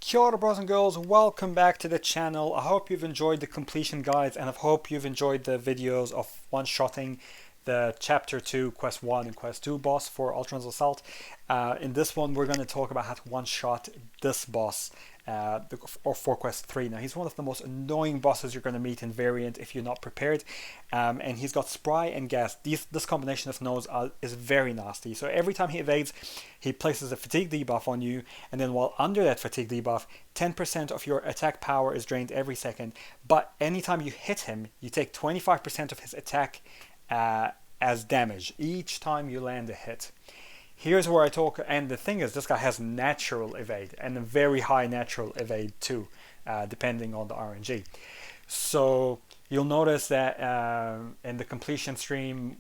Kia ora, bros and girls, welcome back to the channel. I hope you've enjoyed the completion guides and I hope you've enjoyed the videos of one-shotting the Chapter 2, Quest 1 and Quest 2 boss for Ultron's Assault. In this one, we're going to talk about how to one-shot this boss or for Quest 3. Now, he's one of the most annoying bosses you're going to meet in Variant if you're not prepared. And he's got Spry and Gas. This combination of nodes is very nasty. So every time he evades, he places a fatigue debuff on you, and then while under that fatigue debuff, 10% of your attack power is drained every second. But anytime you hit him, you take 25% of his attack as damage each time you land a hit. Here's where I talk, and the thing is, this guy has natural evade and a very high natural evade too, depending on the RNG. So you'll notice that in the completion stream,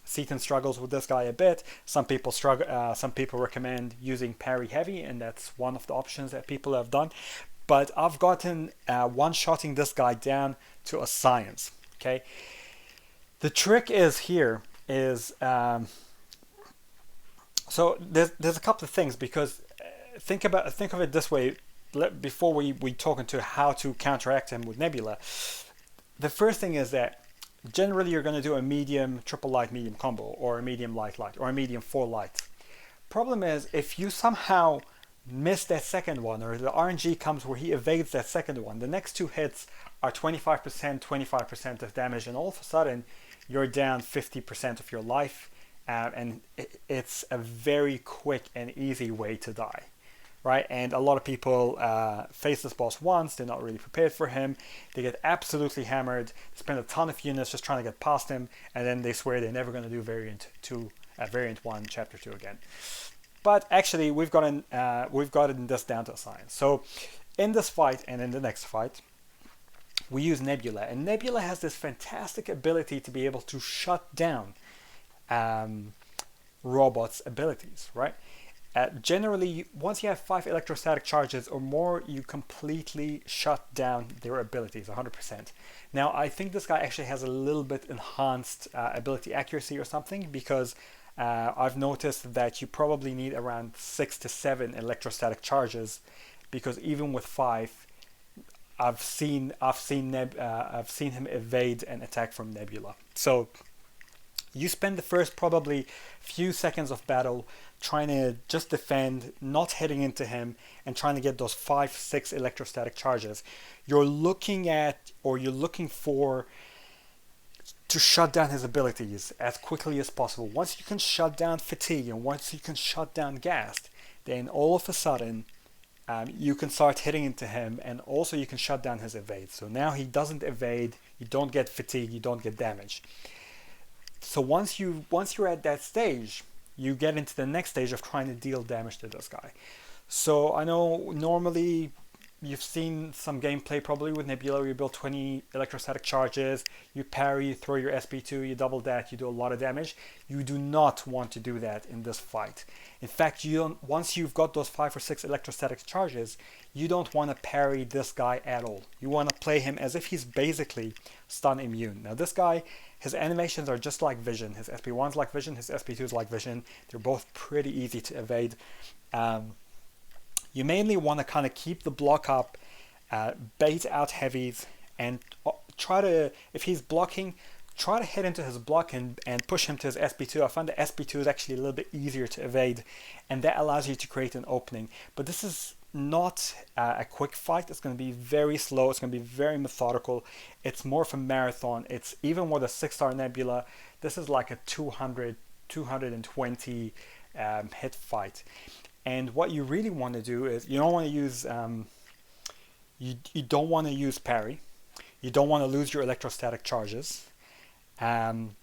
Seaton struggles with this guy a bit. Some people struggle. Some people recommend using parry heavy, and that's one of the options that people have done. But I've gotten one-shotting this guy down to a science. Okay. The trick is so there's a couple of things, because think of it this way. Before we talk into how to counteract him with Nebula, the first thing is that generally you're going to do a medium triple light medium combo, or a medium light light, or a medium 4 light. Problem is, if you somehow miss that second one, or the RNG comes where he evades that second one, the next two hits are 25% of damage, and all of a sudden you're down 50% of your life, and it's a very quick and easy way to die, right? And a lot of people face this boss once, they're not really prepared for him, they get absolutely hammered, spend a ton of units just trying to get past him, and then they swear they're never going to do Variant 2, Variant 1, Chapter 2 again. But actually, we've gotten this down to a science. So in this fight and in the next fight, we use Nebula, and Nebula has this fantastic ability to be able to shut down robots' abilities, right? Generally, once you have 5 electrostatic charges or more, you completely shut down their abilities 100%. Now, I think this guy actually has a little bit enhanced ability accuracy or something, because I've noticed that you probably need around 6 to 7 electrostatic charges, because even with 5, I've seen him evade an attack from Nebula. So you spend the first probably few seconds of battle trying to just defend, not hitting into him, and trying to get those 5-6 electrostatic charges. You're looking for to shut down his abilities as quickly as possible. Once you can shut down fatigue, and once you can shut down gas, then all of a sudden you can start hitting into him, and also you can shut down his evade. So now he doesn't evade, you don't get fatigue, you don't get damage. So once you're at that stage, you get into the next stage of trying to deal damage to this guy. So I know normally you've seen some gameplay probably with Nebula where you build 20 electrostatic charges, you parry, you throw your SP2, you double that, you do a lot of damage. You do not want to do that in this fight. In fact, once you've got those 5 or 6 electrostatic charges, you don't want to parry this guy at all. You want to play him as if he's basically stun immune. Now this guy, his animations are just like Vision. His SP1's like Vision, his SP2's like Vision. They're both pretty easy to evade. You mainly want to kind of keep the block up, bait out heavies, and try to, if he's blocking, try to hit into his block and push him to his SP2. I find the SP2 is actually a little bit easier to evade, and that allows you to create an opening. But this is not a quick fight. It's going to be very slow. It's going to be very methodical. It's more of a marathon. It's even with a 6-star Nebula, this is like a 220 hit fight. And what you really want to do is you don't want to use you don't want to use parry. You don't want to lose your electrostatic charges. And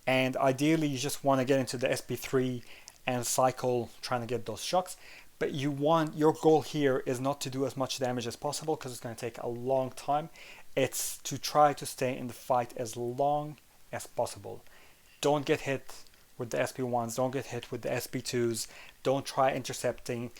ideally you just want to get into the SP3 and cycle trying to get those shocks. But your goal here is not to do as much damage as possible, because it's going to take a long time. It's to try to stay in the fight as long as possible. Don't get hit with the SP1s, don't get hit with the SP2s, don't try intercepting,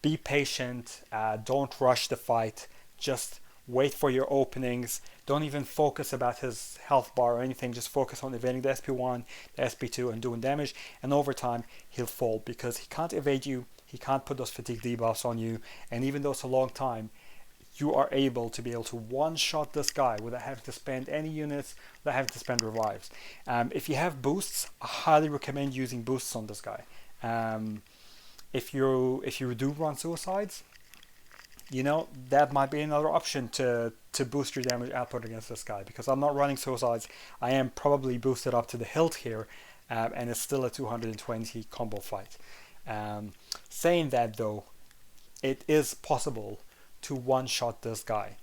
be patient, don't rush the fight, just wait for your openings, don't even focus about his health bar or anything, just focus on evading the SP1, the SP2 and doing damage, and over time he'll fall, because he can't evade you, he can't put those fatigue debuffs on you, and even though it's a long time, you are able to one-shot this guy without having to spend any units, without having to spend revives. If you have boosts, I highly recommend using boosts on this guy. If you do run suicides, you know, that might be another option to boost your damage output against this guy. Because I'm not running suicides, I am probably boosted up to the hilt here, and it's still a 220 combo fight. Saying that though, it is possible to one-shot this guy.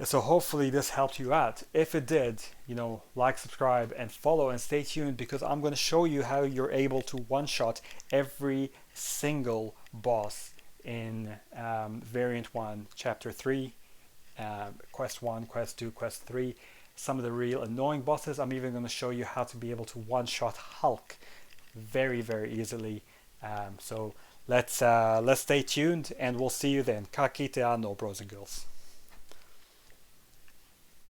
So hopefully this helped you out. If it did, you know, like, subscribe, and follow, and stay tuned, because I'm going to show you how you're able to one-shot every single boss in Variant 1, Chapter 3, Quest 1, Quest 2, Quest 3. Some of the real annoying bosses. I'm even going to show you how to be able to one-shot Hulk very, very easily. So let's stay tuned, and we'll see you then. Ka kite anō, bros and girls.